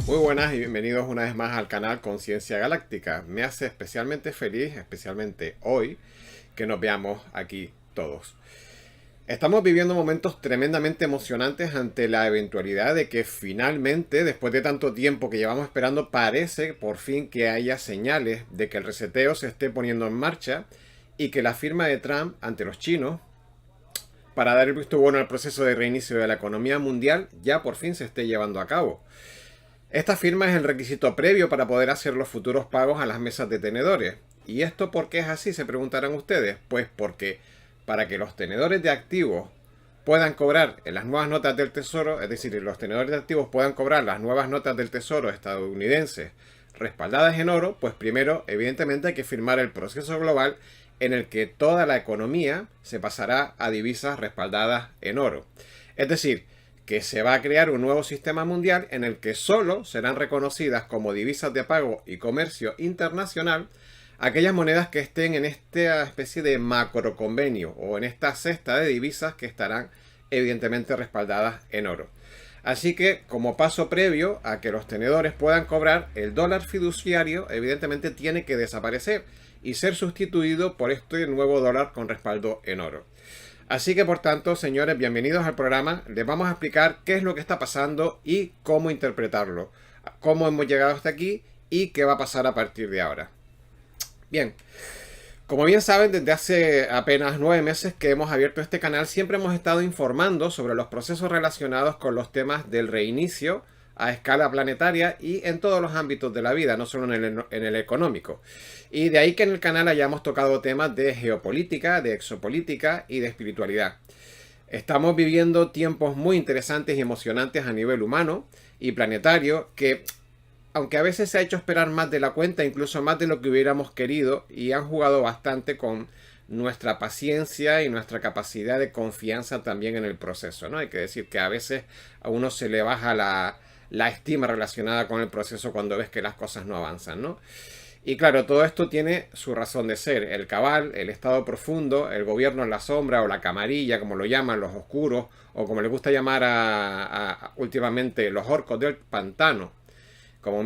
Muy buenas y bienvenidos una vez más al canal Conciencia Galáctica. Me hace especialmente feliz, especialmente hoy, que nos veamos aquí todos. Estamos viviendo momentos tremendamente emocionantes ante la eventualidad de que finalmente, después de tanto tiempo que llevamos esperando, parece por fin que haya señales de que el reseteo se esté poniendo en marcha y que la firma de Trump ante los chinos para dar el visto bueno al proceso de reinicio de la economía mundial ya por fin se esté llevando a cabo. Esta firma es el requisito previo para poder hacer los futuros pagos a las mesas de tenedores. ¿Y esto por qué es así? Se preguntarán ustedes. Pues porque para que los tenedores de activos puedan cobrar en las nuevas notas del tesoro, es decir, los tenedores de activos puedan cobrar las nuevas notas del tesoro estadounidenses respaldadas en oro, pues primero evidentemente hay que firmar el proceso global en el que toda la economía se pasará a divisas respaldadas en oro. Es decir, que se va a crear un nuevo sistema mundial en el que solo serán reconocidas como divisas de pago y comercio internacional aquellas monedas que estén en esta especie de macroconvenio o en esta cesta de divisas que estarán evidentemente respaldadas en oro. Así que, como paso previo a que los tenedores puedan cobrar, el dólar fiduciario evidentemente tiene que desaparecer y ser sustituido por este nuevo dólar con respaldo en oro. Así que, por tanto, señores, bienvenidos al programa. Les vamos a explicar qué es lo que está pasando y cómo interpretarlo, cómo hemos llegado hasta aquí y qué va a pasar a partir de ahora. Bien, como bien saben, desde hace apenas 9 meses que hemos abierto este canal, siempre hemos estado informando sobre los procesos relacionados con los temas del reinicio a escala planetaria y en todos los ámbitos de la vida, no solo en el económico. Y de ahí que en el canal hayamos tocado temas de geopolítica, de exopolítica y de espiritualidad. Estamos viviendo tiempos muy interesantes y emocionantes a nivel humano y planetario que, aunque a veces se ha hecho esperar más de la cuenta, incluso más de lo que hubiéramos querido, y han jugado bastante con nuestra paciencia y nuestra capacidad de confianza también en el proceso, ¿no? Hay que decir que a veces a uno se le baja la estima relacionada con el proceso cuando ves que las cosas no avanzan, ¿no? Y claro, todo esto tiene su razón de ser. El cabal, el estado profundo, el gobierno en la sombra o la camarilla, como lo llaman los oscuros, o como les gusta llamar últimamente los orcos del pantano, como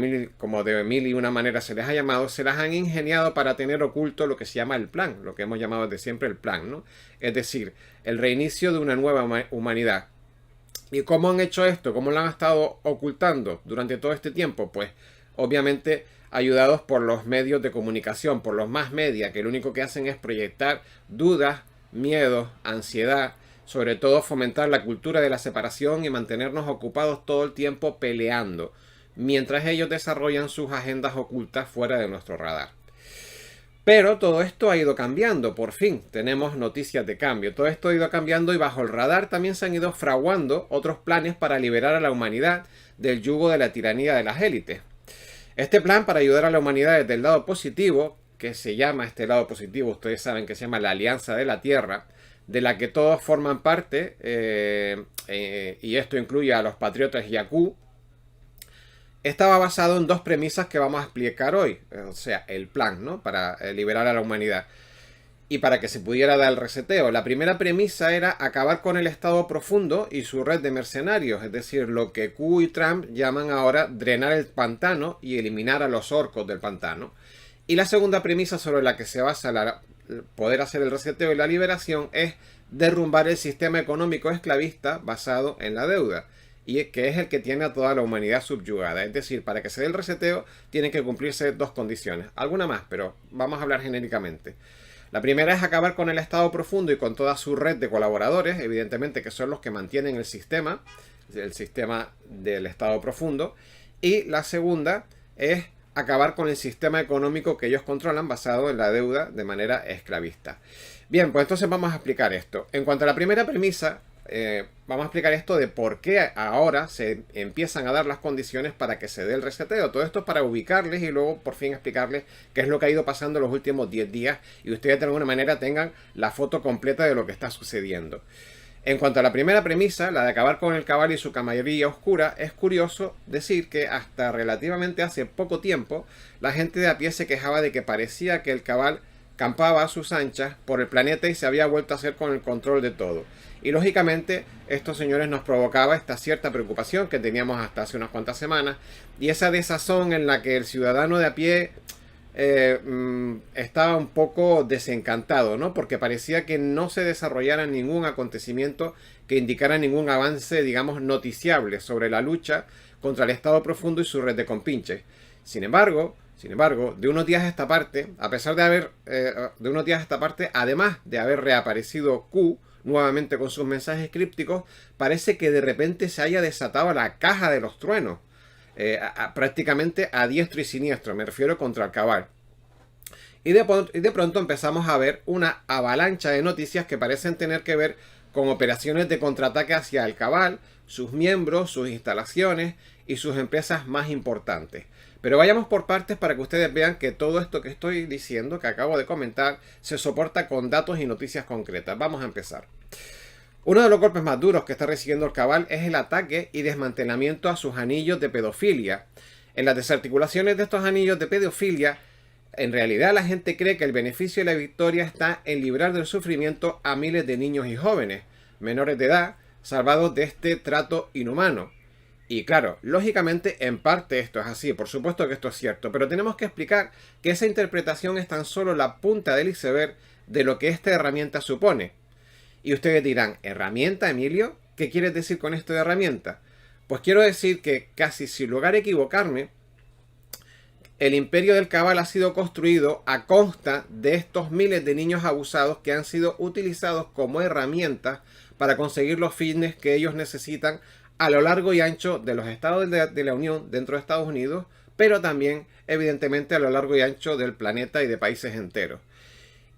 de mil y una manera se les ha llamado, se las han ingeniado para tener oculto lo que se llama el plan, lo que hemos llamado desde siempre el plan, ¿no? Es decir, el reinicio de una nueva humanidad. ¿Y cómo han hecho esto? ¿Cómo lo han estado ocultando durante todo este tiempo? Pues obviamente ayudados por los medios de comunicación, por los más media, que lo único que hacen es proyectar dudas, miedos, ansiedad, sobre todo fomentar la cultura de la separación y mantenernos ocupados todo el tiempo peleando, mientras ellos desarrollan sus agendas ocultas fuera de nuestro radar. Pero todo esto ha ido cambiando, por fin tenemos noticias de cambio. Todo esto ha ido cambiando y bajo el radar también se han ido fraguando otros planes para liberar a la humanidad del yugo de la tiranía de las élites. Este plan para ayudar a la humanidad desde el lado positivo, que se llama este lado positivo, ustedes saben que se llama la Alianza de la Tierra, de la que todos forman parte, y esto incluye a los patriotas Yaku, estaba basado en dos premisas que vamos a explicar hoy, o sea, el plan, ¿no? Para liberar a la humanidad y para que se pudiera dar el reseteo. La primera premisa era acabar con el estado profundo y su red de mercenarios, es decir, lo que Q y Trump llaman ahora drenar el pantano y eliminar a los orcos del pantano. Y la segunda premisa sobre la que se basa poder hacer el reseteo y la liberación es derrumbar el sistema económico esclavista basado en la deuda, y que es el que tiene a toda la humanidad subyugada. Es decir, para que se dé el reseteo tienen que cumplirse dos condiciones, alguna más, pero vamos a hablar genéricamente. La primera es acabar con el estado profundo y con toda su red de colaboradores, evidentemente que son los que mantienen el sistema del estado profundo. Y la segunda es acabar con el sistema económico que ellos controlan basado en la deuda de manera esclavista. Bien, pues entonces vamos a explicar esto. En cuanto a la primera premisa, vamos a explicar esto de por qué ahora se empiezan a dar las condiciones para que se dé el reseteo. Todo esto es para ubicarles y luego por fin explicarles qué es lo que ha ido pasando los últimos 10 días y ustedes de alguna manera tengan la foto completa de lo que está sucediendo. En cuanto a la primera premisa, la de acabar con el cabal y su camarilla oscura, es curioso decir que hasta relativamente hace poco tiempo la gente de a pie se quejaba de que parecía que el cabal campaba a sus anchas por el planeta y se había vuelto a hacer con el control de todo. Y lógicamente estos señores nos provocaba esta cierta preocupación que teníamos hasta hace unas cuantas semanas y esa desazón en la que el ciudadano de a pie estaba un poco desencantado, ¿no? Porque parecía que no se desarrollara ningún acontecimiento que indicara ningún avance, digamos, noticiable sobre la lucha contra el Estado profundo y su red de compinches. Sin embargo, de unos días a esta parte, a pesar de haber, de unos días a esta parte, además de haber reaparecido Q nuevamente con sus mensajes crípticos, parece que de repente se haya desatado la caja de los truenos. Prácticamente a diestro y siniestro, me refiero contra el Cabal. Y de pronto empezamos a ver una avalancha de noticias que parecen tener que ver con operaciones de contraataque hacia el Cabal, sus miembros, sus instalaciones y sus empresas más importantes. Pero vayamos por partes para que ustedes vean que todo esto que estoy diciendo, que acabo de comentar, se soporta con datos y noticias concretas. Vamos a empezar. Uno de los golpes más duros que está recibiendo el Cabal es el ataque y desmantelamiento a sus anillos de pedofilia. En las desarticulaciones de estos anillos de pedofilia, en realidad la gente cree que el beneficio de la victoria está en librar del sufrimiento a miles de niños y jóvenes, menores de edad, salvados de este trato inhumano. Y claro, lógicamente en parte esto es así, por supuesto que esto es cierto, pero tenemos que explicar que esa interpretación es tan solo la punta del iceberg de lo que esta herramienta supone. Y ustedes dirán, ¿herramienta, Emilio? ¿Qué quieres decir con esto de herramienta? Pues quiero decir que, casi sin lugar a equivocarme, el imperio del Cabal ha sido construido a costa de estos miles de niños abusados que han sido utilizados como herramientas para conseguir los fines que ellos necesitan a lo largo y ancho de los estados de la Unión dentro de Estados Unidos, pero también, evidentemente, a lo largo y ancho del planeta y de países enteros.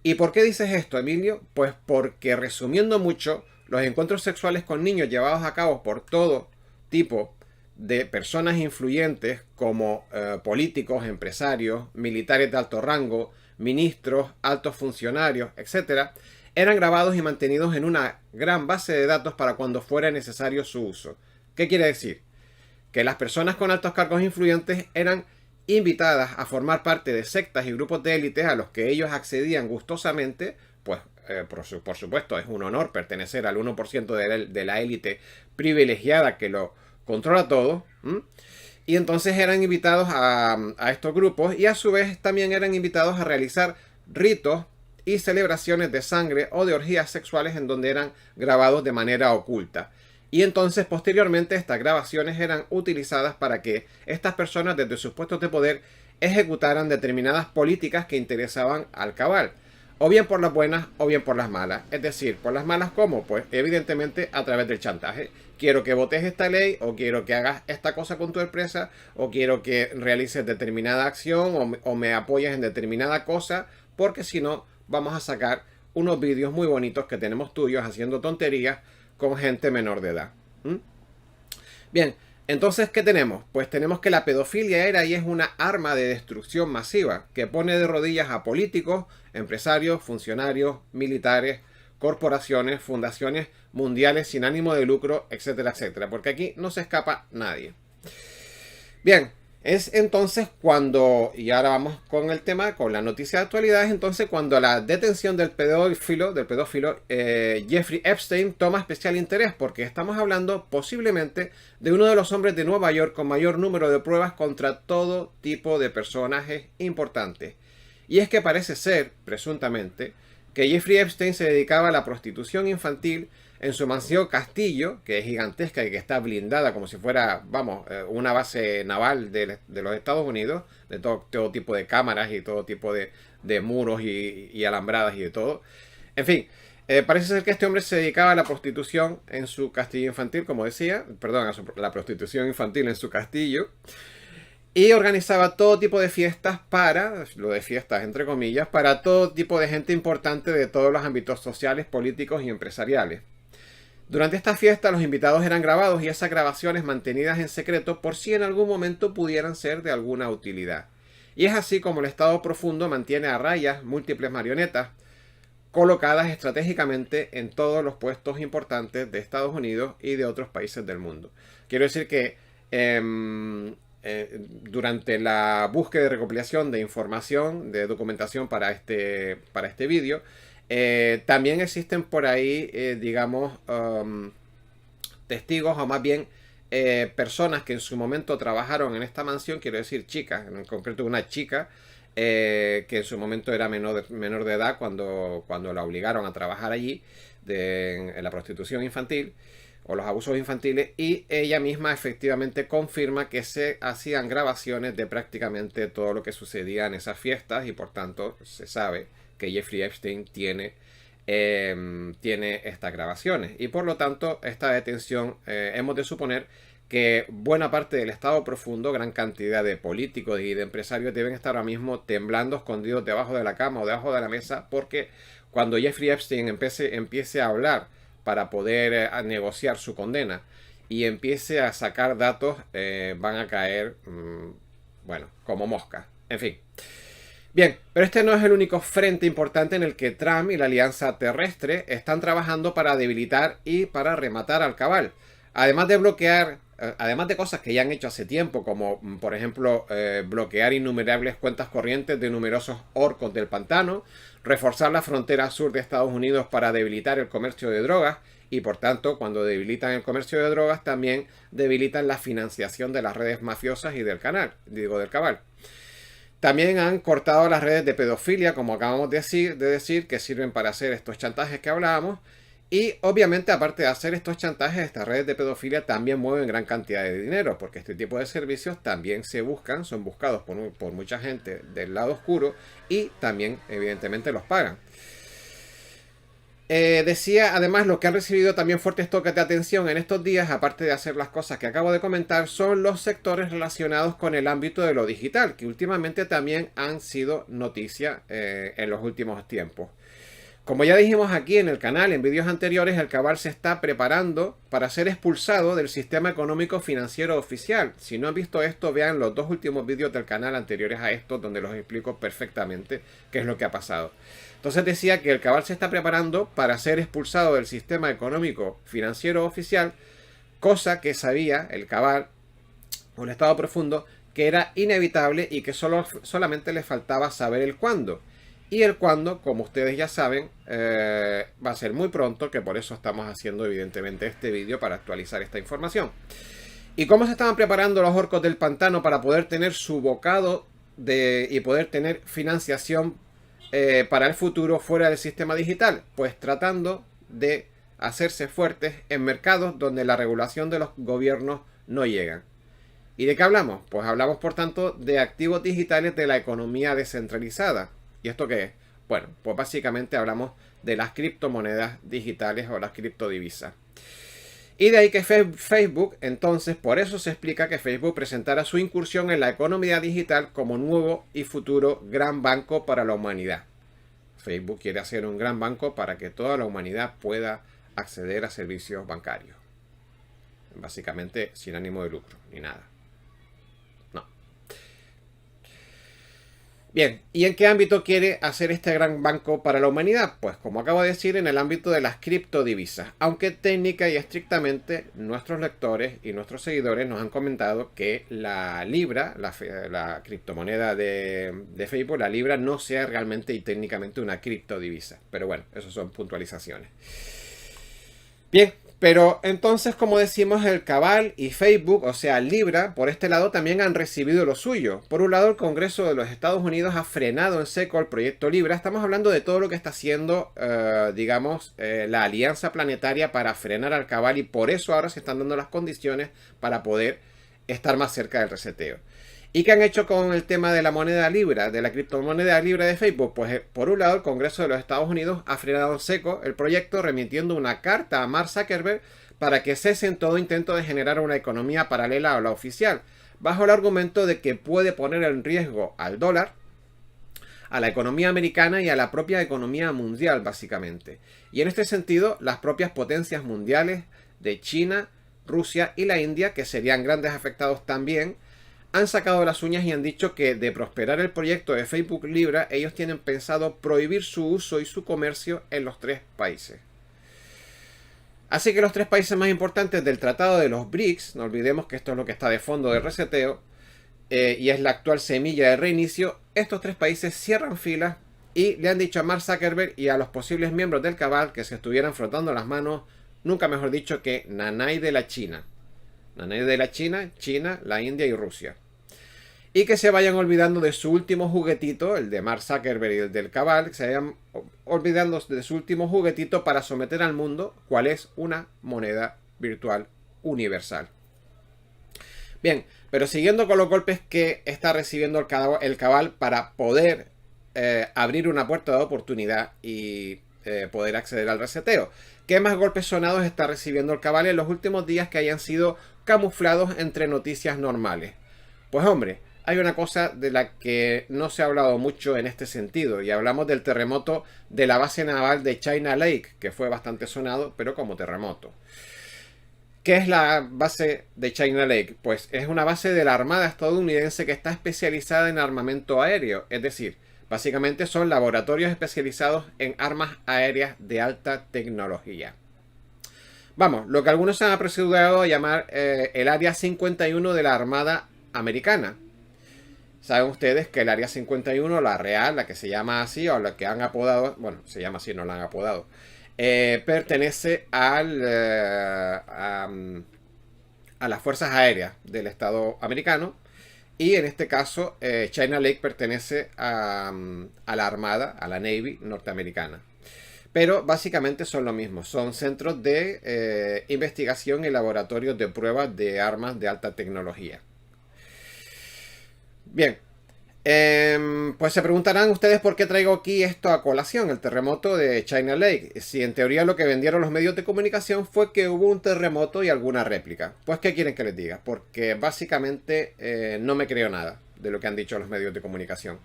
¿Y por qué dices esto, Emilio? Pues porque, resumiendo mucho, los encuentros sexuales con niños llevados a cabo por todo tipo de personas influyentes como políticos, empresarios, militares de alto rango, ministros, altos funcionarios, etc., eran grabados y mantenidos en una gran base de datos para cuando fuera necesario su uso. ¿Qué quiere decir? Que las personas con altos cargos influyentes eran invitadas a formar parte de sectas y grupos de élites a los que ellos accedían gustosamente, pues por supuesto es un honor pertenecer al 1% de la élite privilegiada que lo controla todo, y entonces eran invitados a estos grupos y a su vez también eran invitados a realizar ritos y celebraciones de sangre o de orgías sexuales en donde eran grabados de manera oculta. Y entonces posteriormente estas grabaciones eran utilizadas para que estas personas desde sus puestos de poder ejecutaran determinadas políticas que interesaban al Cabal. O bien por las buenas o bien por las malas. Es decir, por las malas ¿cómo? Pues evidentemente a través del chantaje. Quiero que votes esta ley, o quiero que hagas esta cosa con tu empresa, o quiero que realices determinada acción, o me apoyes en determinada cosa, porque si no vamos a sacar unos vídeos muy bonitos que tenemos tuyos haciendo tonterías con gente menor de edad. Bien, entonces, ¿qué tenemos? Pues tenemos que la pedofilia era y es una arma de destrucción masiva que pone de rodillas a políticos, empresarios, funcionarios, militares, corporaciones, fundaciones mundiales sin ánimo de lucro, etcétera, etcétera. Porque aquí no se escapa nadie. Bien, es entonces cuando, y ahora vamos con el tema, con la noticia de actualidad, es entonces cuando la detención del pedófilo Jeffrey Epstein toma especial interés, porque estamos hablando posiblemente de uno de los hombres de Nueva York con mayor número de pruebas contra todo tipo de personajes importantes. Y es que parece ser, presuntamente, que Jeffrey Epstein se dedicaba a la prostitución infantil en su mansión Castillo, que es gigantesca y que está blindada como si fuera, vamos, una base naval de los Estados Unidos, de todo tipo de cámaras y todo tipo de muros y alambradas y de todo. En fin, parece ser que este hombre se dedicaba a la prostitución en su castillo infantil, como decía, perdón, a la prostitución infantil en su castillo, y organizaba todo tipo de fiestas lo de fiestas entre comillas, para todo tipo de gente importante de todos los ámbitos sociales, políticos y empresariales. Durante esta fiesta los invitados eran grabados y esas grabaciones mantenidas en secreto por si en algún momento pudieran ser de alguna utilidad. Y es así como el Estado profundo mantiene a raya múltiples marionetas colocadas estratégicamente en todos los puestos importantes de Estados Unidos y de otros países del mundo. Quiero decir que durante la búsqueda y recopilación de información, de documentación para este vídeo, también existen por ahí, digamos, testigos o más bien personas que en su momento trabajaron en esta mansión, quiero decir chicas, en concreto una chica que en su momento era menor de edad cuando la obligaron a trabajar allí en la prostitución infantil o los abusos infantiles, y ella misma efectivamente confirma que se hacían grabaciones de prácticamente todo lo que sucedía en esas fiestas, y por tanto se sabe que Jeffrey Epstein tiene estas grabaciones, y por lo tanto esta detención hemos de suponer que buena parte del Estado profundo, gran cantidad de políticos y de empresarios deben estar ahora mismo temblando, escondidos debajo de la cama o debajo de la mesa, porque cuando Jeffrey Epstein empiece a hablar para poder negociar su condena y empiece a sacar datos, van a caer, bueno, como moscas. En fin. Bien, pero este no es el único frente importante en el que Trump y la Alianza Terrestre están trabajando para debilitar y para rematar al cabal. Además de bloquear, además de cosas que ya han hecho hace tiempo, como por ejemplo bloquear innumerables cuentas corrientes de numerosos orcos del pantano, reforzar la frontera sur de Estados Unidos para debilitar el comercio de drogas, y por tanto, cuando debilitan el comercio de drogas, también debilitan la financiación de las redes mafiosas y del cabal. También han cortado las redes de pedofilia, como acabamos de decir, que sirven para hacer estos chantajes que hablábamos. Y obviamente, aparte de hacer estos chantajes, estas redes de pedofilia también mueven gran cantidad de dinero, porque este tipo de servicios también son buscados por mucha gente del lado oscuro, y también evidentemente los pagan. Decía, además, lo que han recibido también fuertes toques de atención en estos días, aparte de hacer las cosas que acabo de comentar, son los sectores relacionados con el ámbito de lo digital, que últimamente también han sido noticia en los últimos tiempos. Como ya dijimos aquí en el canal, en vídeos anteriores, el cabal se está preparando para ser expulsado del sistema económico financiero oficial. Si no han visto esto, vean los 2 últimos vídeos del canal anteriores a estos, donde los explico perfectamente qué es lo que ha pasado. Entonces decía que el cabal se está preparando para ser expulsado del sistema económico financiero oficial, cosa que sabía el cabal o el Estado profundo que era inevitable y que solamente le faltaba saber el cuándo. Y el cuándo, como ustedes ya saben, va a ser muy pronto, que por eso estamos haciendo evidentemente este vídeo para actualizar esta información. ¿Y cómo se estaban preparando los orcos del pantano para poder tener su bocado y poder tener financiación para el futuro fuera del sistema digital? Pues tratando de hacerse fuertes en mercados donde la regulación de los gobiernos no llega. ¿Y de qué hablamos? Pues hablamos, por tanto, de activos digitales de la economía descentralizada. ¿Y esto qué es? Bueno, pues básicamente hablamos de las criptomonedas digitales o las criptodivisas. Y de ahí que Facebook, entonces, por eso se explica que Facebook presentara su incursión en la economía digital como nuevo y futuro gran banco para la humanidad. Facebook quiere hacer un gran banco para que toda la humanidad pueda acceder a servicios bancarios. Básicamente sin ánimo de lucro, ni nada. No. Bien, ¿y en qué ámbito quiere hacer este gran banco para la humanidad? Pues como acabo de decir, en el ámbito de las criptodivisas. Aunque técnica y estrictamente nuestros lectores y nuestros seguidores nos han comentado que la Libra, la criptomoneda de Facebook, la Libra no sea realmente y técnicamente una criptodivisa. Pero bueno, eso son puntualizaciones. Bien. Pero entonces, como decimos, el cabal y Facebook, o sea, Libra, por este lado también han recibido lo suyo. Por un lado, el Congreso de los Estados Unidos ha frenado en seco el proyecto Libra. Estamos hablando de todo lo que está haciendo, digamos, la Alianza Planetaria para frenar al cabal, y por eso ahora se están dando las condiciones para poder estar más cerca del reseteo. ¿Y qué han hecho con el tema de la moneda Libra, de la criptomoneda Libra de Facebook? Pues por un lado, el Congreso de los Estados Unidos ha frenado en seco el proyecto, remitiendo una carta a Mark Zuckerberg para que cesen todo intento de generar una economía paralela a la oficial, bajo el argumento de que puede poner en riesgo al dólar, a la economía americana y a la propia economía mundial, básicamente. Y en este sentido, las propias potencias mundiales de China, Rusia y la India, que serían grandes afectados también, han sacado las uñas y han dicho que de prosperar el proyecto de Facebook Libra, ellos tienen pensado prohibir su uso y su comercio en los 3 países. Así que los 3 países más importantes del tratado de los BRICS, no olvidemos que esto es lo que está de fondo del reseteo, y es la actual semilla de reinicio, estos tres países cierran filas y le han dicho a Mark Zuckerberg y a los posibles miembros del Cabal que se estuvieran frotando las manos, nunca mejor dicho, que nanay de la China. Nanay de la China, China, la India y Rusia. Y que se vayan olvidando de su último juguetito, el de Mark Zuckerberg y el del Cabal, que se vayan olvidando de su último juguetito para someter al mundo cuál es una moneda virtual universal. Bien, pero siguiendo con los golpes que está recibiendo el Cabal para poder abrir una puerta de oportunidad y poder acceder al reseteo. ¿Qué más golpes sonados está recibiendo el Cabal en los últimos días que hayan sido camuflados entre noticias normales? Pues hombre, hay una cosa de la que no se ha hablado mucho en este sentido, y hablamos del terremoto de la base naval de China Lake, que fue bastante sonado, pero como terremoto. ¿Qué es la base de China Lake? Pues es una base de la Armada estadounidense que está especializada en armamento aéreo, es decir, básicamente son laboratorios especializados en armas aéreas de alta tecnología. Vamos, lo que algunos se han apresurado a llamar el Área 51 de la Armada Americana. Saben ustedes que el Área 51, la real, la que se llama así, o la que han apodado, bueno, se llama así, no la han apodado, pertenece a las fuerzas aéreas del Estado americano, y en este caso China Lake pertenece a la Armada, a la Navy norteamericana. Pero básicamente son lo mismo, son centros de investigación y laboratorios de pruebas de armas de alta tecnología. Bien, pues se preguntarán ustedes por qué traigo aquí esto a colación, el terremoto de China Lake. Si en teoría lo que vendieron los medios de comunicación fue que hubo un terremoto y alguna réplica. Pues ¿qué quieren que les diga? Porque básicamente no me creo nada de lo que han dicho los medios de comunicación.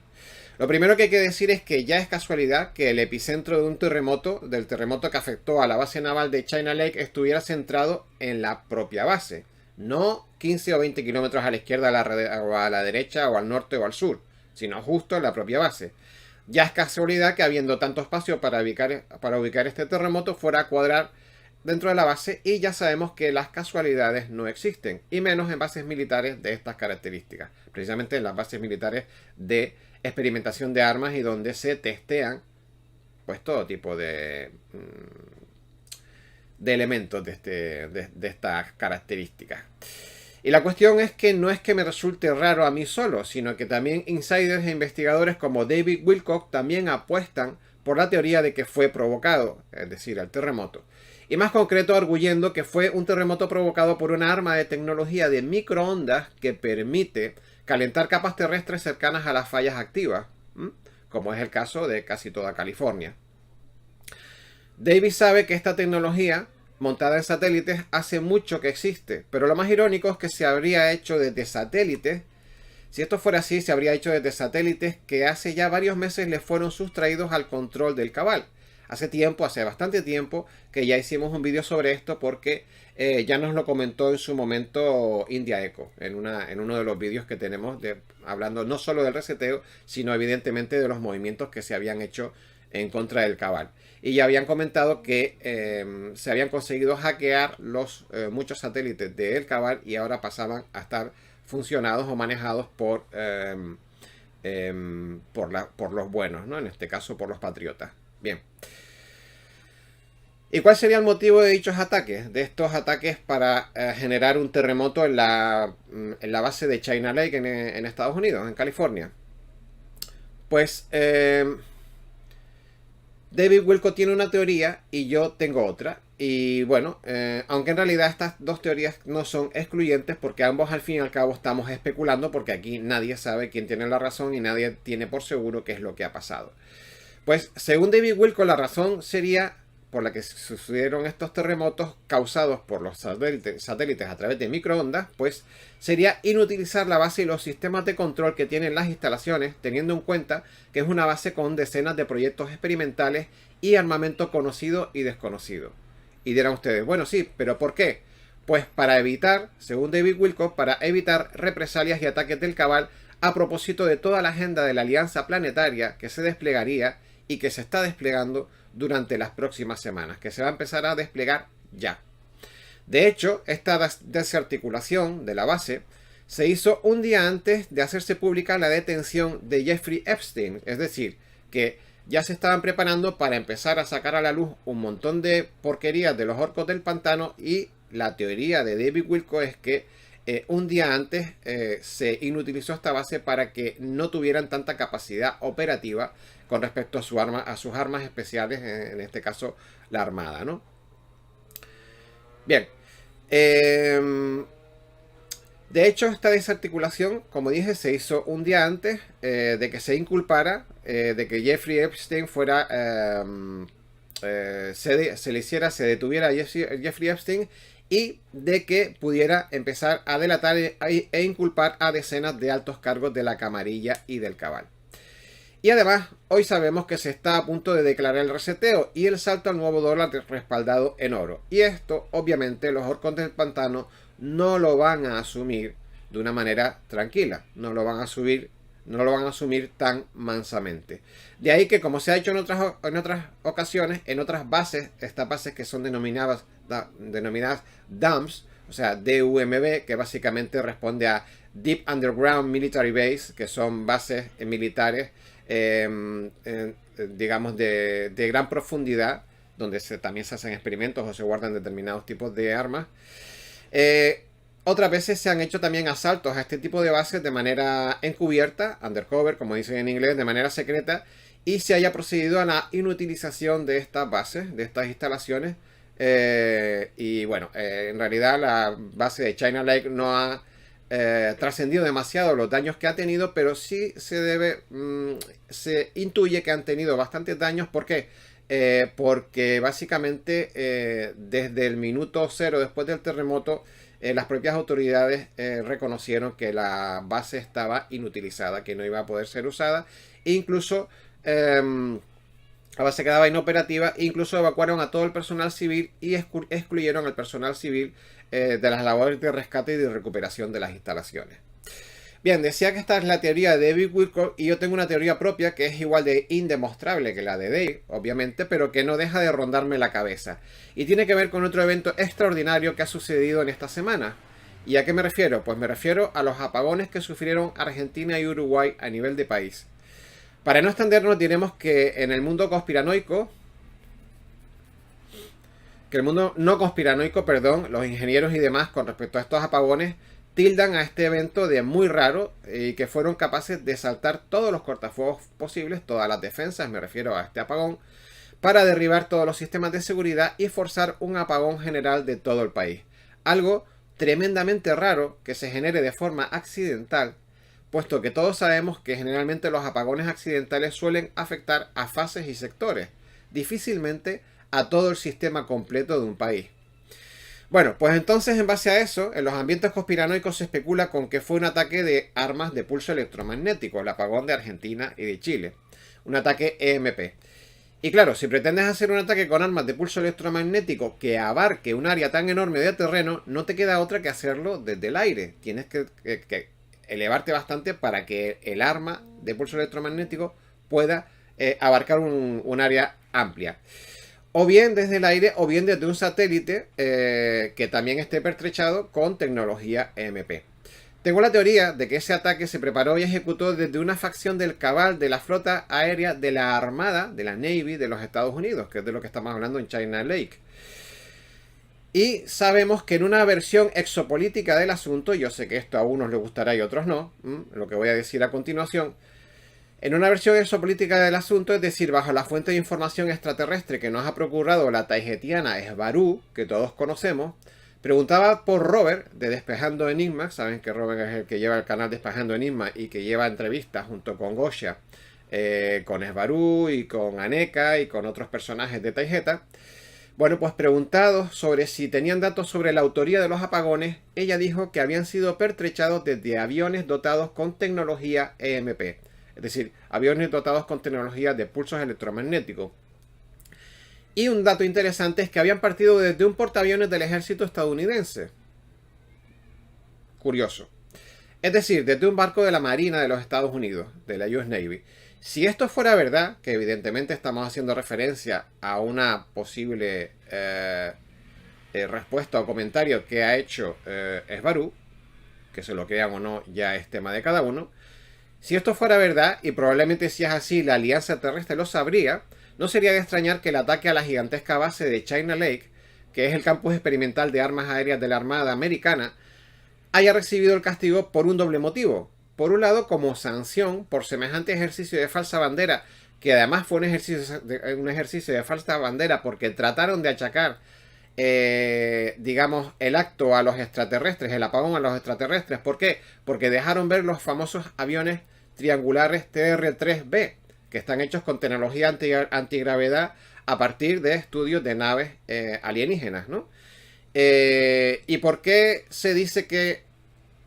Lo primero que hay que decir es que ya es casualidad que el epicentro de un terremoto, del terremoto que afectó a la base naval de China Lake, estuviera centrado en la propia base. No 15 o 20 kilómetros a la izquierda, o a la derecha, o al norte o al sur, sino justo en la propia base. Ya es casualidad que habiendo tanto espacio para ubicar este terremoto fuera a cuadrar dentro de la base, y ya sabemos que las casualidades no existen, y menos en bases militares de estas características, precisamente en las bases militares de experimentación de armas y donde se testean pues todo tipo de elementos de estas características. Y la cuestión es que no es que me resulte raro a mí solo, sino que también insiders e investigadores como David Wilcock también apuestan por la teoría de que fue provocado, es decir, el terremoto. Y más concreto, arguyendo que fue un terremoto provocado por una arma de tecnología de microondas que permite calentar capas terrestres cercanas a las fallas activas, como es el caso de casi toda California. David sabe que esta tecnología, montada en satélites, hace mucho que existe, pero lo más irónico es que se habría hecho desde satélites. Si esto fuera así, se habría hecho desde satélites que hace ya varios meses le fueron sustraídos al control del Cabal. Hace bastante tiempo que ya hicimos un vídeo sobre esto, porque ya nos lo comentó en su momento India Eco, en uno de los vídeos que tenemos hablando no solo del reseteo, sino evidentemente de los movimientos que se habían hecho en contra del Cabal. Y ya habían comentado que se habían conseguido hackear muchos satélites del Cabal, y ahora pasaban a estar funcionados o manejados por los buenos, ¿no? En este caso por los patriotas. Bien. ¿Y cuál sería el motivo de dichos ataques? De estos ataques para generar un terremoto en la base de China Lake en Estados Unidos, en California. Pues David Wilcock tiene una teoría y yo tengo otra. Y bueno, aunque en realidad estas dos teorías no son excluyentes, porque ambos al fin y al cabo estamos especulando, porque aquí nadie sabe quién tiene la razón y nadie tiene por seguro qué es lo que ha pasado. Pues según David Wilcock, la razón sería por la que sucedieron estos terremotos causados por los satélites a través de microondas, pues sería inutilizar la base y los sistemas de control que tienen las instalaciones, teniendo en cuenta que es una base con decenas de proyectos experimentales y armamento conocido y desconocido. Y dirán ustedes, bueno, sí, pero ¿por qué? Pues para evitar, según David Wilcock, para evitar represalias y ataques del Cabal a propósito de toda la agenda de la Alianza Planetaria que se desplegaría y que se está desplegando durante las próximas semanas, que se va a empezar a desplegar ya. De hecho, esta desarticulación de la base se hizo un día antes de hacerse pública la detención de Jeffrey Epstein. Es decir, que ya se estaban preparando para empezar a sacar a la luz un montón de porquerías de los orcos del pantano, y la teoría de David Wilco es que un día antes se inutilizó esta base para que no tuvieran tanta capacidad operativa con respecto a, sus armas especiales, en este caso la Armada, ¿no? Bien. De hecho, esta desarticulación, como dije, se hizo un día antes de que se inculpara, de que Jeffrey Epstein fuera, se detuviera a Jeffrey Epstein, y de que pudiera empezar a delatar e inculpar a decenas de altos cargos de la camarilla y del cabal. Y además, hoy sabemos que se está a punto de declarar el reseteo y el salto al nuevo dólar respaldado en oro. Y esto, obviamente, los orcos del pantano no lo van a asumir de una manera tranquila. No lo van a asumir tan mansamente. De ahí que, como se ha hecho en otras ocasiones, en otras bases, estas bases que son denominadas DUMBs, o sea, DUMB, que básicamente responde a Deep Underground Military Base, que son bases militares, digamos, de gran profundidad, donde también se hacen experimentos o se guardan determinados tipos de armas. Otras veces se han hecho también asaltos a este tipo de bases de manera encubierta, undercover, como dicen en inglés, de manera secreta, y se haya procedido a la inutilización de estas bases, de estas instalaciones. Y bueno, en realidad la base de China Lake no ha trascendido demasiado los daños que ha tenido, pero sí se intuye que han tenido bastantes daños. ¿Por qué? Porque básicamente desde el minuto cero después del terremoto, las propias autoridades reconocieron que la base estaba inutilizada, que no iba a poder ser usada, e incluso la base quedaba inoperativa, e incluso evacuaron a todo el personal civil y excluyeron al personal civil de las labores de rescate y de recuperación de las instalaciones. Bien, decía que esta es la teoría de David Wilco, y yo tengo una teoría propia que es igual de indemostrable que la de Dave, obviamente, pero que no deja de rondarme la cabeza. Y tiene que ver con otro evento extraordinario que ha sucedido en esta semana. ¿Y a qué me refiero? Pues me refiero a los apagones que sufrieron Argentina y Uruguay a nivel de país. Para no extendernos, diremos que en el mundo conspiranoico, los ingenieros y demás, con respecto a estos apagones, tildan a este evento de muy raro, y que fueron capaces de saltar todos los cortafuegos posibles, todas las defensas, me refiero a este apagón, para derribar todos los sistemas de seguridad y forzar un apagón general de todo el país. Algo tremendamente raro que se genere de forma accidental, puesto que todos sabemos que generalmente los apagones accidentales suelen afectar a fases y sectores, difícilmente a todo el sistema completo de un país. Bueno, pues entonces, en base a eso, en los ambientes conspiranoicos se especula con que fue un ataque de armas de pulso electromagnético, el apagón de Argentina y de Chile, un ataque EMP. Y claro, si pretendes hacer un ataque con armas de pulso electromagnético que abarque un área tan enorme de terreno, no te queda otra que hacerlo desde el aire. Tienes que elevarte bastante para que el arma de pulso electromagnético pueda abarcar un área amplia. O bien desde el aire, o bien desde un satélite que también esté pertrechado con tecnología EMP. Tengo la teoría de que ese ataque se preparó y ejecutó desde una facción del cabal de la flota aérea de la Armada, de la Navy de los Estados Unidos, que es de lo que estamos hablando en China Lake. Y sabemos que en una versión exopolítica del asunto, yo sé que esto a unos les gustará y a otros no, lo que voy a decir a continuación, en una versión exopolítica del asunto, es decir, bajo la fuente de información extraterrestre que nos ha procurado la taijetiana Esbarú, que todos conocemos, preguntaba por Robert de Despejando Enigmas. Saben que Robert es el que lleva el canal Despejando Enigmas y que lleva entrevistas junto con Gosha, con Esbarú y con Aneka y con otros personajes de Taijeta. Bueno, pues preguntados sobre si tenían datos sobre la autoría de los apagones, ella dijo que habían sido pertrechados desde aviones dotados con tecnología EMP. Es decir, aviones dotados con tecnología de pulsos electromagnéticos. Y un dato interesante es que habían partido desde un portaaviones del ejército estadounidense. Curioso. Es decir, desde un barco de la Marina de los Estados Unidos, de la US Navy. Si esto fuera verdad, que evidentemente estamos haciendo referencia a una posible respuesta o comentario que ha hecho Esbarú, que se lo crean o no ya es tema de cada uno. Si esto fuera verdad, y probablemente si es así la Alianza Terrestre lo sabría, no sería de extrañar que el ataque a la gigantesca base de China Lake, que es el campus experimental de armas aéreas de la Armada Americana, haya recibido el castigo por un doble motivo. Por un lado, como sanción por semejante ejercicio de falsa bandera, que además fue un ejercicio de falsa bandera porque trataron de achacar, digamos, el acto a los extraterrestres, el apagón a los extraterrestres. ¿Por qué? Porque dejaron ver los famosos aviones triangulares TR-3B, que están hechos con tecnología antigravedad a partir de estudios de naves alienígenas, ¿no? ¿Y por qué se dice que,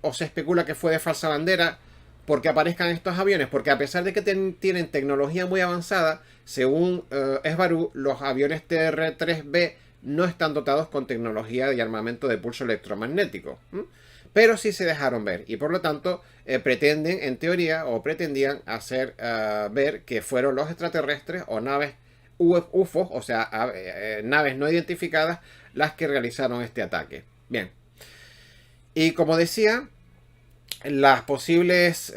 o se especula que fue de falsa bandera? Porque aparezcan estos aviones, porque a pesar de que tienen tecnología muy avanzada, según Esbarú, los aviones TR-3B no están dotados con tecnología de armamento de pulso electromagnético, pero sí se dejaron ver, y por lo tanto pretenden, en teoría, o pretendían hacer ver que fueron los extraterrestres o naves UFOs, o sea, naves no identificadas, las que realizaron este ataque. Bien, y como decía, las posibles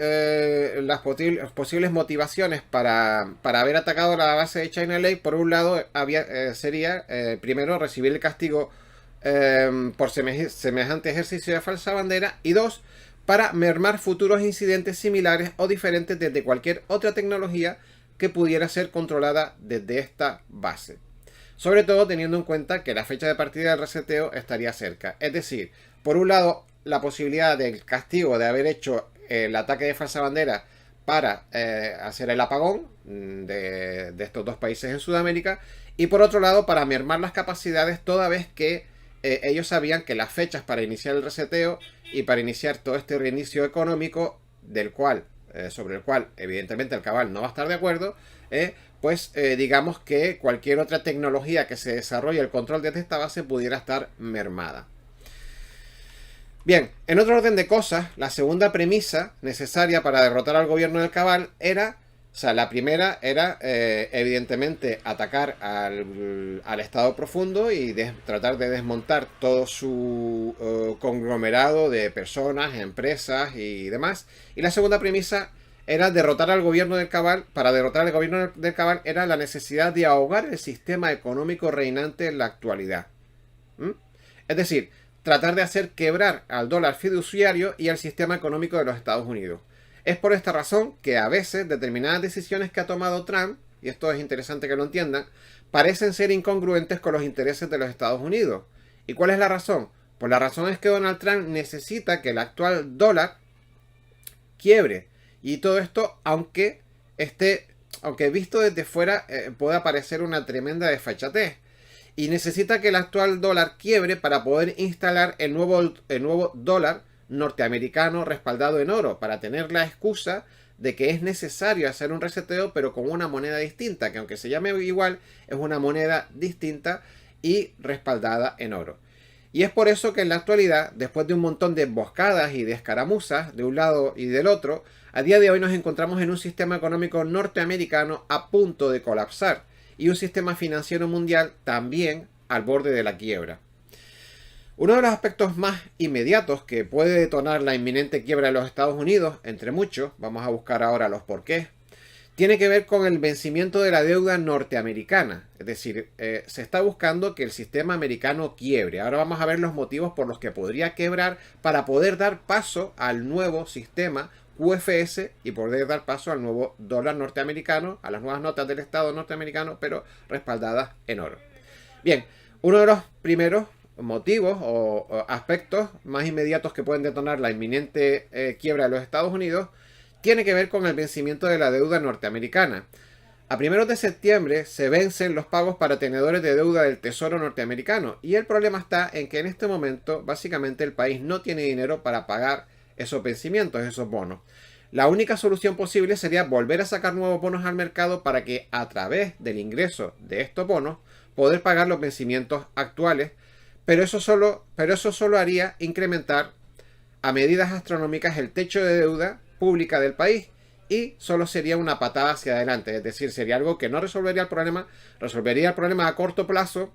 motivaciones para haber atacado la base de China Lake, por un lado, sería primero recibir el castigo por semejante ejercicio de falsa bandera, y dos, para mermar futuros incidentes similares o diferentes desde cualquier otra tecnología que pudiera ser controlada desde esta base. Sobre todo teniendo en cuenta que la fecha de partida del reseteo estaría cerca. Es decir, por un lado, la posibilidad del castigo de haber hecho el ataque de falsa bandera para hacer el apagón de estos dos países en Sudamérica, y por otro lado para mermar las capacidades, toda vez que ellos sabían que las fechas para iniciar el reseteo y para iniciar todo este reinicio económico sobre el cual evidentemente el Cabal no va a estar de acuerdo, digamos que cualquier otra tecnología que se desarrolle el control desde esta base pudiera estar mermada. Bien, en otro orden de cosas, la segunda premisa necesaria para derrotar al gobierno del Cabal era, o sea, la primera era evidentemente atacar al Estado Profundo y tratar de desmontar todo su conglomerado de personas, empresas y demás. Y la segunda premisa era derrotar al gobierno del Cabal. Para derrotar al gobierno del Cabal era la necesidad de ahogar el sistema económico reinante en la actualidad. Es decir, tratar de hacer quebrar al dólar fiduciario y al sistema económico de los Estados Unidos. Es por esta razón que a veces determinadas decisiones que ha tomado Trump, y esto es interesante que lo entiendan, parecen ser incongruentes con los intereses de los Estados Unidos. ¿Y cuál es la razón? Pues la razón es que Donald Trump necesita que el actual dólar quiebre. Y todo esto, aunque visto desde fuera pueda parecer una tremenda desfachatez. Y necesita que el actual dólar quiebre para poder instalar el nuevo dólar norteamericano respaldado en oro, para tener la excusa de que es necesario hacer un reseteo, pero con una moneda distinta, que aunque se llame igual, es una moneda distinta y respaldada en oro. Y es por eso que en la actualidad, después de un montón de emboscadas y de escaramuzas de un lado y del otro, a día de hoy nos encontramos en un sistema económico norteamericano a punto de colapsar, y un sistema financiero mundial también al borde de la quiebra. Uno de los aspectos más inmediatos que puede detonar la inminente quiebra de los Estados Unidos, entre muchos, vamos a buscar ahora los porqués, tiene que ver con el vencimiento de la deuda norteamericana. Es decir, se está buscando que el sistema americano quiebre. Ahora vamos a ver los motivos por los que podría quebrar para poder dar paso al nuevo sistema QFS y poder dar paso al nuevo dólar norteamericano, a las nuevas notas del Estado norteamericano, pero respaldadas en oro. Bien, uno de los primeros motivos o aspectos más inmediatos que pueden detonar la inminente quiebra de los Estados Unidos tiene que ver con el vencimiento de la deuda norteamericana. A primeros de septiembre se vencen los pagos para tenedores de deuda del Tesoro norteamericano, y el problema está en que en este momento básicamente el país no tiene dinero para pagar esos vencimientos, esos bonos. La única solución posible sería volver a sacar nuevos bonos al mercado para que, a través del ingreso de estos bonos, poder pagar los vencimientos actuales, pero eso solo haría incrementar a medidas astronómicas el techo de deuda pública del país, y solo sería una patada hacia adelante. Es decir, sería algo que no resolvería el problema a corto plazo,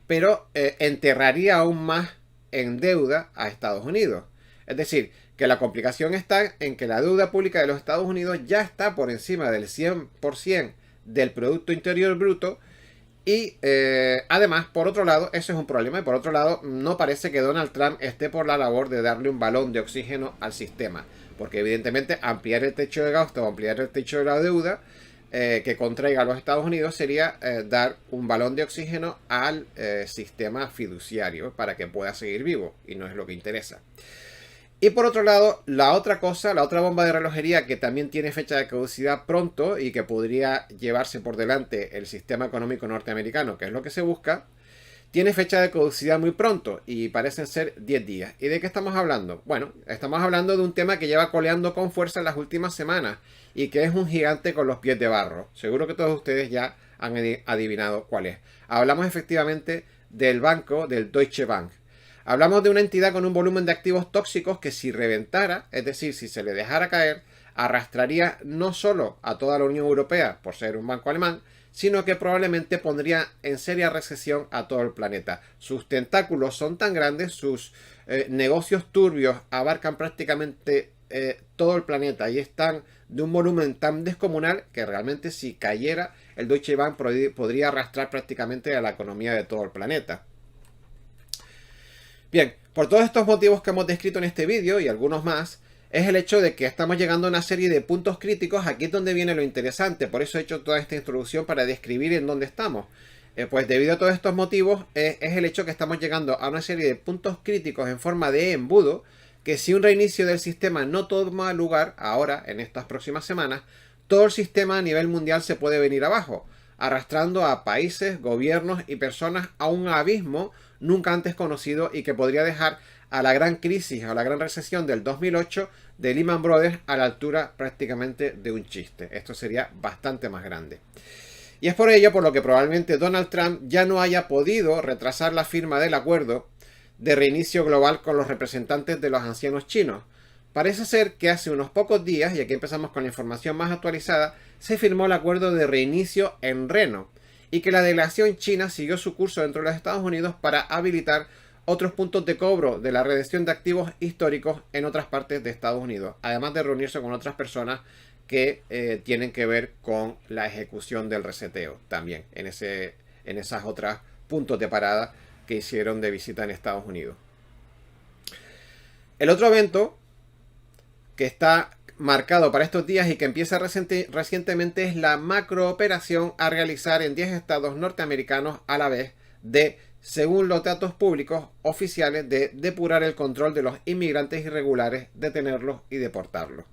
pero enterraría aún más en deuda a Estados Unidos. Es decir, que la complicación está en que la deuda pública de los Estados Unidos ya está por encima del 100% del Producto Interior Bruto. Y además, por otro lado, eso es un problema. Y por otro lado, no parece que Donald Trump esté por la labor de darle un balón de oxígeno al sistema. Porque evidentemente ampliar el techo de gasto o ampliar el techo de la deuda que contraiga a los Estados Unidos sería dar un balón de oxígeno al sistema fiduciario para que pueda seguir vivo. Y no es lo que interesa. Y por otro lado, la otra bomba de relojería que también tiene fecha de caducidad pronto y que podría llevarse por delante el sistema económico norteamericano, que es lo que se busca, tiene fecha de caducidad muy pronto y parecen ser 10 días. ¿Y de qué estamos hablando? Bueno, estamos hablando de un tema que lleva coleando con fuerza en las últimas semanas y que es un gigante con los pies de barro. Seguro que todos ustedes ya han adivinado cuál es. Hablamos efectivamente del banco, del Deutsche Bank. Hablamos de una entidad con un volumen de activos tóxicos que si reventara, es decir, si se le dejara caer, arrastraría no solo a toda la Unión Europea por ser un banco alemán, sino que probablemente pondría en seria recesión a todo el planeta. Sus tentáculos son tan grandes, sus negocios turbios abarcan prácticamente todo el planeta y están de un volumen tan descomunal que realmente si cayera el Deutsche Bank podría arrastrar prácticamente a la economía de todo el planeta. Bien, por todos estos motivos que hemos descrito en este vídeo y algunos más, es el hecho de que estamos llegando a una serie de puntos críticos. Aquí es donde viene lo interesante, por eso he hecho toda esta introducción para describir en dónde estamos. Pues debido a todos estos motivos, es el hecho que estamos llegando a una serie de puntos críticos en forma de embudo, que si un reinicio del sistema no toma lugar ahora, en estas próximas semanas, todo el sistema a nivel mundial se puede venir abajo, arrastrando a países, gobiernos y personas a un abismo nunca antes conocido y que podría dejar a la gran crisis o la gran recesión del 2008 de Lehman Brothers a la altura prácticamente de un chiste. Esto sería bastante más grande. Y es por ello por lo que probablemente Donald Trump ya no haya podido retrasar la firma del acuerdo de reinicio global con los representantes de los ancianos chinos. Parece ser que hace unos pocos días, y aquí empezamos con la información más actualizada, se firmó el acuerdo de reinicio en Reno, y que la delegación china siguió su curso dentro de los Estados Unidos para habilitar otros puntos de cobro de la redención de activos históricos en otras partes de Estados Unidos, además de reunirse con otras personas que tienen que ver con la ejecución del reseteo también en esas otras puntos de parada que hicieron de visita en Estados Unidos. El otro evento que está marcado para estos días y que empieza recientemente es la macrooperación a realizar en 10 estados norteamericanos a la vez de, según los datos públicos oficiales, de depurar el control de los inmigrantes irregulares, detenerlos y deportarlos.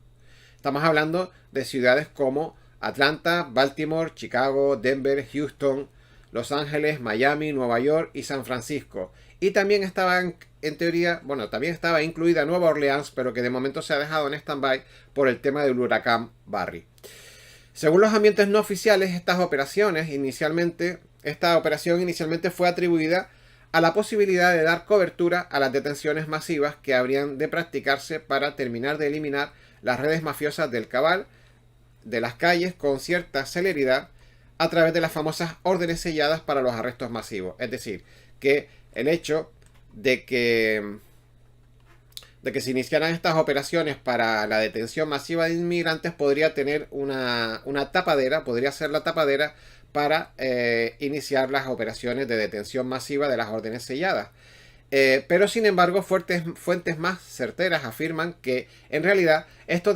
Estamos hablando de ciudades como Atlanta, Baltimore, Chicago, Denver, Houston, Los Ángeles, Miami, Nueva York y San Francisco. Y también estaban, en teoría, también estaba incluida Nueva Orleans, pero que de momento se ha dejado en stand-by por el tema del huracán Barry. Según los ambientes no oficiales, esta operación inicialmente fue atribuida a la posibilidad de dar cobertura a las detenciones masivas que habrían de practicarse para terminar de eliminar las redes mafiosas del cabal de las calles con cierta celeridad a través de las famosas órdenes selladas para los arrestos masivos. Es decir, que el hecho de que se iniciaran estas operaciones para la detención masiva de inmigrantes podría tener una tapadera, podría ser la tapadera para iniciar las operaciones de detención masiva de las órdenes selladas. Pero sin embargo, fuentes más certeras afirman que en realidad estas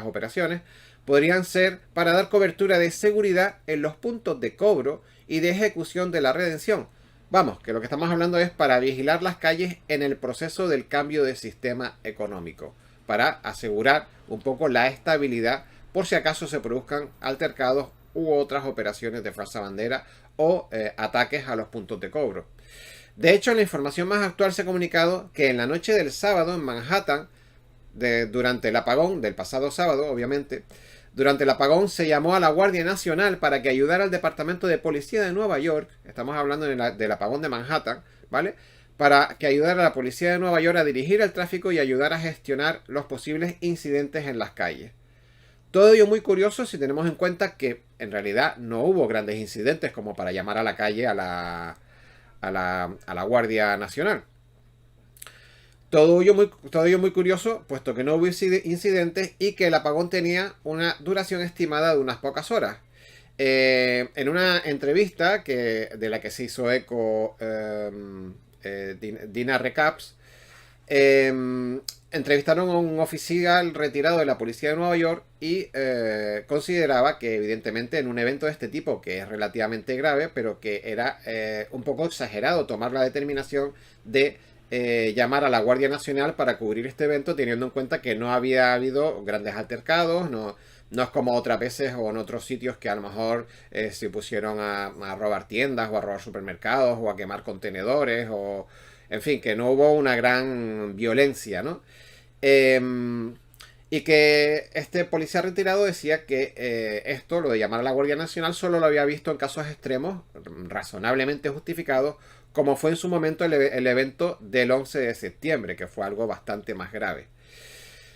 operaciones podrían ser para dar cobertura de seguridad en los puntos de cobro y de ejecución de la redención. Vamos, que lo que estamos hablando es para vigilar las calles en el proceso del cambio de sistema económico, para asegurar un poco la estabilidad por si acaso se produzcan altercados u otras operaciones de falsa bandera o ataques a los puntos de cobro. De hecho, en la información más actual se ha comunicado que en la noche del sábado en Manhattan, durante el apagón del pasado sábado, obviamente, durante el apagón se llamó a la Guardia Nacional para que ayudara al Departamento de Policía de Nueva York, estamos hablando del apagón de Manhattan, ¿vale? Para que ayudara a la Policía de Nueva York a dirigir el tráfico y ayudar a gestionar los posibles incidentes en las calles. Todo ello muy curioso si tenemos en cuenta que en realidad no hubo grandes incidentes como para llamar a la calle a la Guardia Nacional. Todo ello muy curioso, puesto que no hubo incidentes y que el apagón tenía una duración estimada de unas pocas horas. En una entrevista de la que se hizo eco Dina Recaps, entrevistaron a un oficial retirado de la policía de Nueva York y consideraba que evidentemente en un evento de este tipo, que es relativamente grave, pero que era un poco exagerado tomar la determinación de llamar a la Guardia Nacional para cubrir este evento, teniendo en cuenta que no había habido grandes altercados, no es como otras veces o en otros sitios que a lo mejor se pusieron a robar tiendas o a robar supermercados o a quemar contenedores o en fin, que no hubo una gran violencia, ¿no? Y que este policía retirado decía que esto, lo de llamar a la Guardia Nacional, solo lo había visto en casos extremos, razonablemente justificados, como fue en su momento el evento del 11 de septiembre, que fue algo bastante más grave.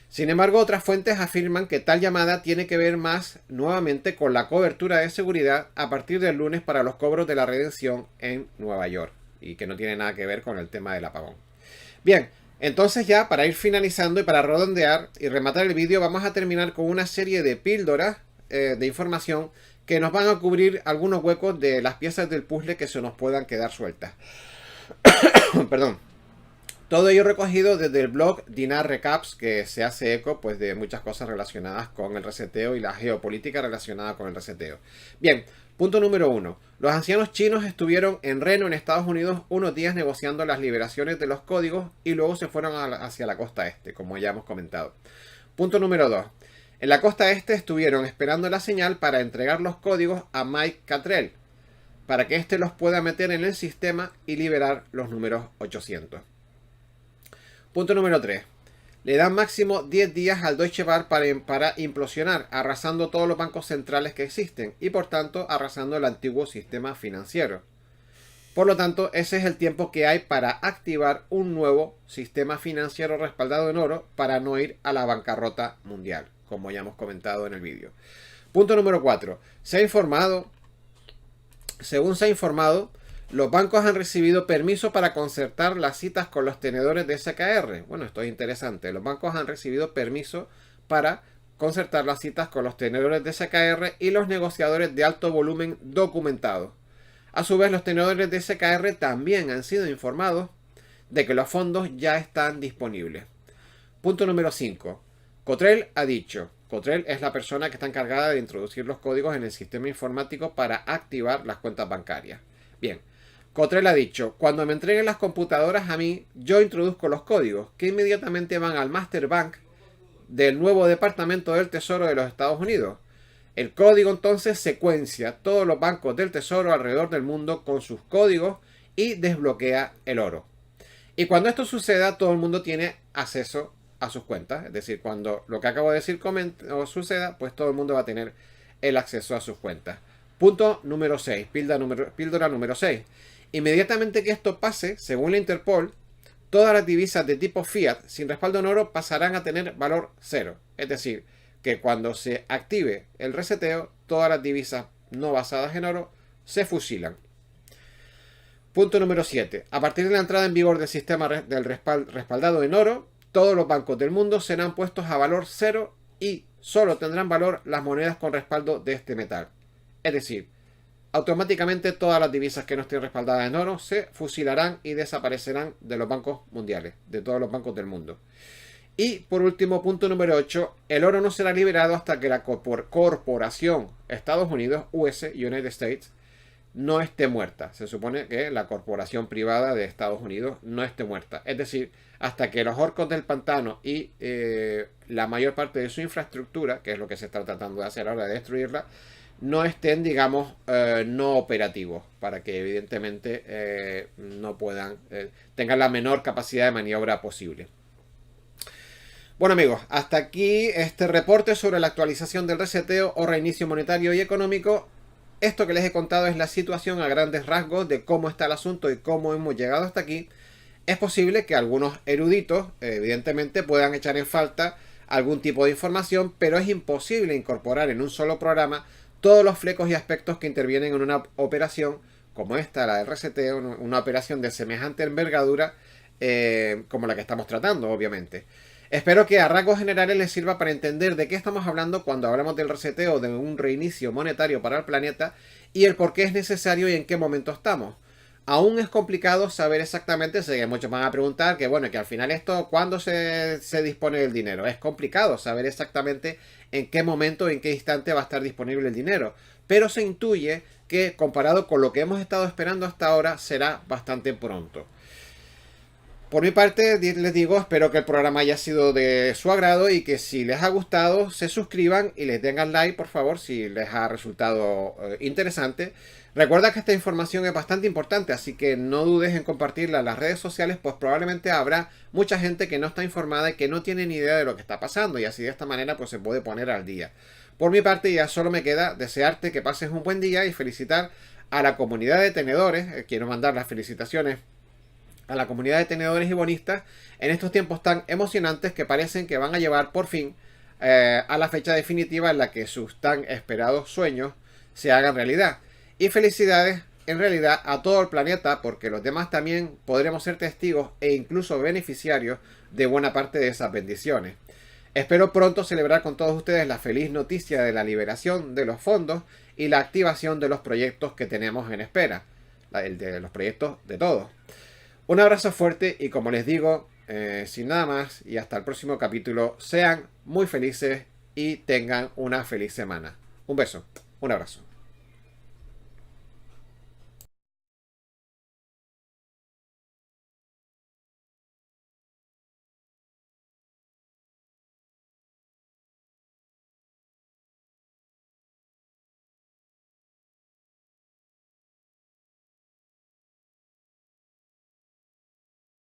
Sin embargo, otras fuentes afirman que tal llamada tiene que ver más nuevamente con la cobertura de seguridad a partir del lunes para los cobros de la redención en Nueva York y que no tiene nada que ver con el tema del apagón. Bien, entonces ya para ir finalizando y para redondear y rematar el vídeo, vamos a terminar con una serie de píldoras de información que nos van a cubrir algunos huecos de las piezas del puzzle que se nos puedan quedar sueltas. Perdón. Todo ello recogido desde el blog Dinar Recaps, que se hace eco pues, de muchas cosas relacionadas con el reseteo y la geopolítica relacionada con el reseteo. Bien, punto número 1. Los ancianos chinos estuvieron en Reno, en Estados Unidos, unos días negociando las liberaciones de los códigos y luego se fueron hacia la costa este, como ya hemos comentado. Punto número 2. En la costa este estuvieron esperando la señal para entregar los códigos a Mike Cattrall, para que éste los pueda meter en el sistema y liberar los números 800. Punto número 3. Le dan máximo 10 días al Deutsche Bank para implosionar, arrasando todos los bancos centrales que existen y por tanto arrasando el antiguo sistema financiero. Por lo tanto, ese es el tiempo que hay para activar un nuevo sistema financiero respaldado en oro para no ir a la bancarrota mundial, como ya hemos comentado en el vídeo. Punto número 4. Según se ha informado, los bancos han recibido permiso para concertar las citas con los tenedores de SKR. Bueno, esto es interesante. Los bancos han recibido permiso para concertar las citas con los tenedores de SKR y los negociadores de alto volumen documentados. A su vez, los tenedores de SKR también han sido informados de que los fondos ya están disponibles. Punto número 5. Cottrell ha dicho. Cottrell es la persona que está encargada de introducir los códigos en el sistema informático para activar las cuentas bancarias. Bien. Cottrell ha dicho, cuando me entreguen las computadoras a mí, yo introduzco los códigos, que inmediatamente van al Master Bank del nuevo Departamento del Tesoro de los Estados Unidos. El código entonces secuencia todos los bancos del Tesoro alrededor del mundo con sus códigos y desbloquea el oro. Y cuando esto suceda, todo el mundo tiene acceso a sus cuentas. Es decir, cuando lo que acabo de decir suceda, pues todo el mundo va a tener el acceso a sus cuentas. Punto número 6, píldora número 6. Inmediatamente que esto pase, según la Interpol, todas las divisas de tipo fiat sin respaldo en oro pasarán a tener valor cero. Es decir, que cuando se active el reseteo, todas las divisas no basadas en oro se fusilan. Punto número 7. A partir de la entrada en vigor del sistema del respaldado en oro, todos los bancos del mundo serán puestos a valor cero y solo tendrán valor las monedas con respaldo de este metal. Es decir, automáticamente todas las divisas que no estén respaldadas en oro se fusilarán y desaparecerán de los bancos mundiales, de todos los bancos del mundo. Y por último, punto número 8, el oro no será liberado hasta que la corporación Estados Unidos, United States, no esté muerta. Se supone que la corporación privada de Estados Unidos no esté muerta. Es decir, hasta que los orcos del pantano y la mayor parte de su infraestructura, que es lo que se está tratando de hacer ahora, de destruirla, no estén, digamos, no operativos, para que evidentemente no puedan, tengan la menor capacidad de maniobra posible. Bueno amigos, hasta aquí este reporte sobre la actualización del reseteo o reinicio monetario y económico. Esto que les he contado es la situación a grandes rasgos de cómo está el asunto y cómo hemos llegado hasta aquí. Es posible que algunos eruditos, evidentemente, puedan echar en falta algún tipo de información, pero es imposible incorporar en un solo programa todos los flecos y aspectos que intervienen en una operación como esta, la del reseteo, una operación de semejante envergadura, como la que estamos tratando, obviamente. Espero que a rasgos generales les sirva para entender de qué estamos hablando cuando hablamos del reseteo de un reinicio monetario para el planeta y el por qué es necesario y en qué momento estamos. Aún es complicado saber exactamente, sé que muchos van a preguntar que bueno, que al final esto, ¿cuándo se dispone del dinero? Es complicado saber exactamente en qué momento, en qué instante va a estar disponible el dinero, pero se intuye que comparado con lo que hemos estado esperando hasta ahora será bastante pronto. Por mi parte, les digo, espero que el programa haya sido de su agrado y que si les ha gustado, se suscriban y les den like, por favor, si les ha resultado interesante. Recuerda que esta información es bastante importante, así que no dudes en compartirla en las redes sociales, pues probablemente habrá mucha gente que no está informada y que no tiene ni idea de lo que está pasando, y así de esta manera pues se puede poner al día. Por mi parte, ya solo me queda desearte que pases un buen día y felicitar a la comunidad de tenedores. Quiero mandar las felicitaciones a la comunidad de tenedores y bonistas en estos tiempos tan emocionantes que parecen que van a llevar por fin a la fecha definitiva en la que sus tan esperados sueños se hagan realidad. Y felicidades en realidad a todo el planeta, porque los demás también podremos ser testigos e incluso beneficiarios de buena parte de esas bendiciones. Espero pronto celebrar con todos ustedes la feliz noticia de la liberación de los fondos y la activación de los proyectos que tenemos en espera, el de los proyectos de todos. Un abrazo fuerte y como les digo, sin nada más y hasta el próximo capítulo, sean muy felices y tengan una feliz semana. Un beso, un abrazo.